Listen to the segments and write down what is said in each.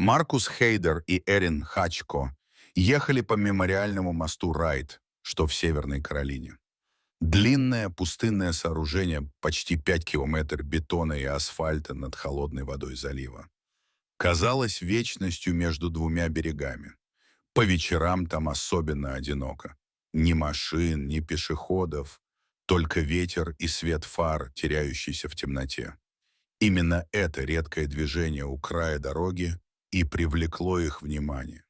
Маркус Хейдер и Эрин Хачко ехали по мемориальному мосту Райт, что в Северной Каролине. Длинное пустынное сооружение, почти 5 километров бетона и асфальта над холодной водой залива. Казалось вечностью между двумя берегами. По вечерам там особенно одиноко. Ни машин, ни пешеходов, только ветер и свет фар, теряющийся в темноте. Именно это редкое движение у края дороги и привлекло их внимание.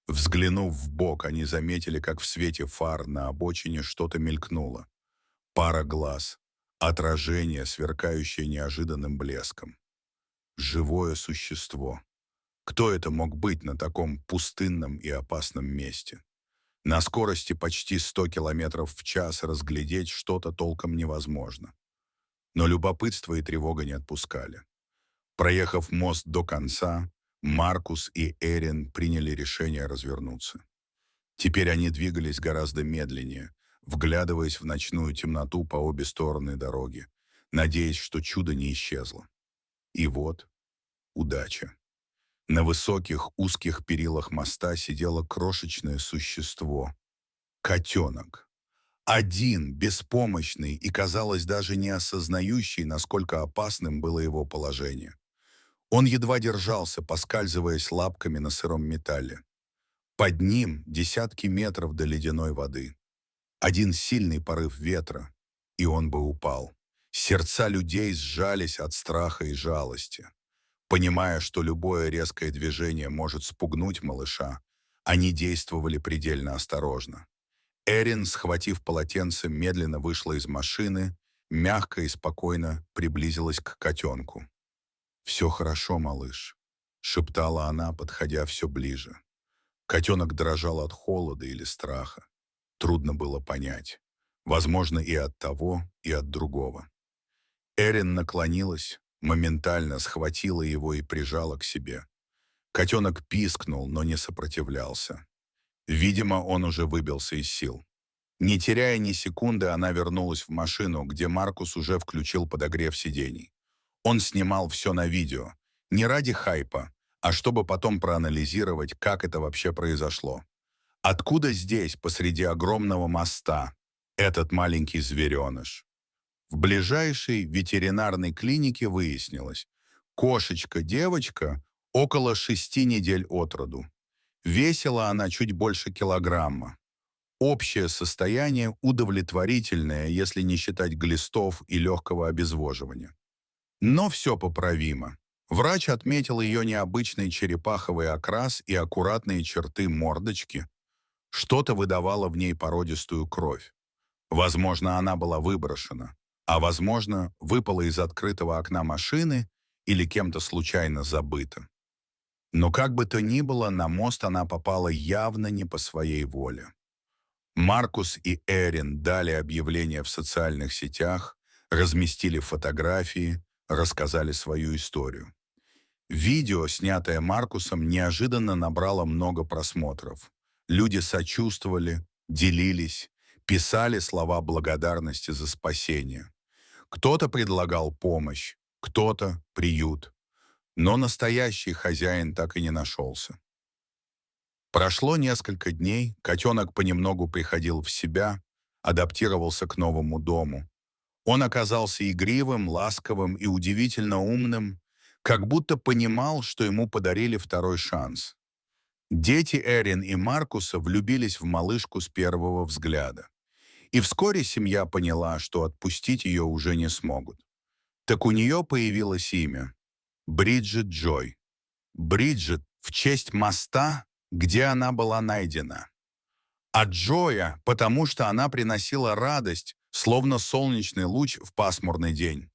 Взглянув в бок, они заметили, как в свете фар на обочине что-то мелькнуло. Пара глаз, отражение, сверкающее неожиданным блеском. Живое существо. Кто это мог быть на таком пустынном и опасном месте? На скорости почти 100 километров в час разглядеть что-то толком невозможно. Но любопытство и тревога не отпускали. Проехав мост до конца, Маркус и Эрин приняли решение развернуться. Теперь они двигались гораздо медленнее, вглядываясь в ночную темноту по обе стороны дороги, надеясь, что чудо не исчезло. И вот удача. На высоких узких перилах моста сидело крошечное существо. Котенок. Один, беспомощный и, казалось, даже не осознающий, насколько опасным было его положение. Он едва держался, поскальзываясь лапками на сыром металле. Под ним десятки метров до ледяной воды. Один сильный порыв ветра, и он бы упал. Сердца людей сжались от страха и жалости. Понимая, что любое резкое движение может спугнуть малыша, они действовали предельно осторожно. Эрин, схватив полотенце, медленно вышла из машины, мягко и спокойно приблизилась к котенку. «Все хорошо, малыш», — шептала она, подходя все ближе. Котенок дрожал от холода или страха. Трудно было понять. Возможно, и от того, и от другого. Эрин наклонилась, моментально схватила его и прижала к себе. Котенок пискнул, но не сопротивлялся. Видимо, он уже выбился из сил. Не теряя ни секунды, она вернулась в машину, где Маркус уже включил подогрев сидений. Он снимал все на видео. Не ради хайпа, а чтобы потом проанализировать, как это вообще произошло. Откуда здесь, посреди огромного моста, этот маленький звереныш? В ближайшей ветеринарной клинике выяснилось, кошечка-девочка около 6 недель от роду. Весила она чуть больше килограмма. Общее состояние удовлетворительное, если не считать глистов и легкого обезвоживания. Но все поправимо. Врач отметил ее необычный черепаховый окрас и аккуратные черты мордочки. Что-то выдавало в ней породистую кровь. Возможно, она была выброшена, а возможно, выпала из открытого окна машины или кем-то случайно забыта. Но как бы то ни было, на мост она попала явно не по своей воле. Маркус и Эрин дали объявления в социальных сетях, разместили фотографии, рассказали свою историю. Видео, снятое Маркусом, неожиданно набрало много просмотров. Люди сочувствовали, делились, писали слова благодарности за спасение. Кто-то предлагал помощь, кто-то приют. Но настоящий хозяин так и не нашелся. Прошло несколько дней, котенок понемногу приходил в себя, адаптировался к новому дому. Он оказался игривым, ласковым и удивительно умным, как будто понимал, что ему подарили второй шанс. Дети Эрин и Маркуса влюбились в малышку с первого взгляда. И вскоре семья поняла, что отпустить ее уже не смогут. Так у нее появилось имя — Бриджит Джой. Бриджит в честь моста, где она была найдена. А Джоя, потому что она приносила радость, словно солнечный луч в пасмурный день.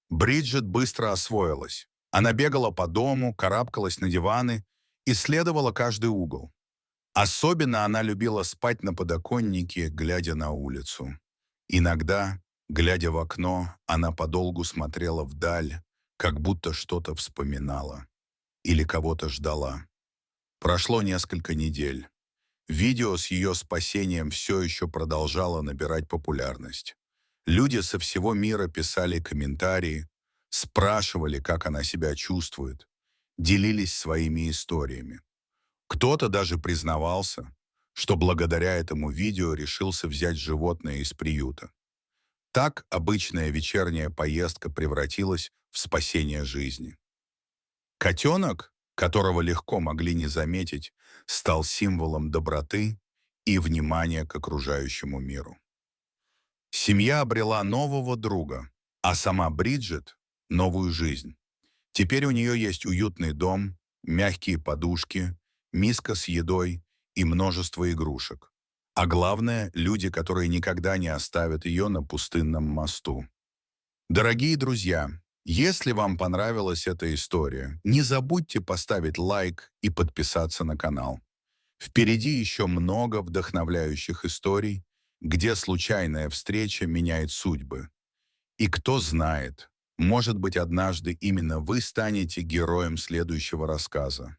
Бриджит быстро освоилась. Она бегала по дому, карабкалась на диваны, исследовала каждый угол. Особенно она любила спать на подоконнике, глядя на улицу. Иногда, глядя в окно, она подолгу смотрела вдаль, как будто что-то вспоминала или кого-то ждала. Прошло несколько недель. Видео с ее спасением все еще продолжало набирать популярность. Люди со всего мира писали комментарии, спрашивали, как она себя чувствует. делились своими историями. Кто-то даже признавался, что благодаря этому видео решился взять животное из приюта. Так обычная вечерняя поездка превратилась в спасение жизни. Котенок, которого легко могли не заметить, стал символом доброты и внимания к окружающему миру. Семья обрела нового друга, а сама Бриджит — новую жизнь. Теперь у нее есть уютный дом, мягкие подушки, миска с едой и множество игрушек. А главное — люди, которые никогда не оставят ее на пустынном мосту. Дорогие друзья, если вам понравилась эта история, не забудьте поставить лайк и подписаться на канал. Впереди еще много вдохновляющих историй, где случайная встреча меняет судьбы. И кто знает, может быть, однажды именно вы станете героем следующего рассказа.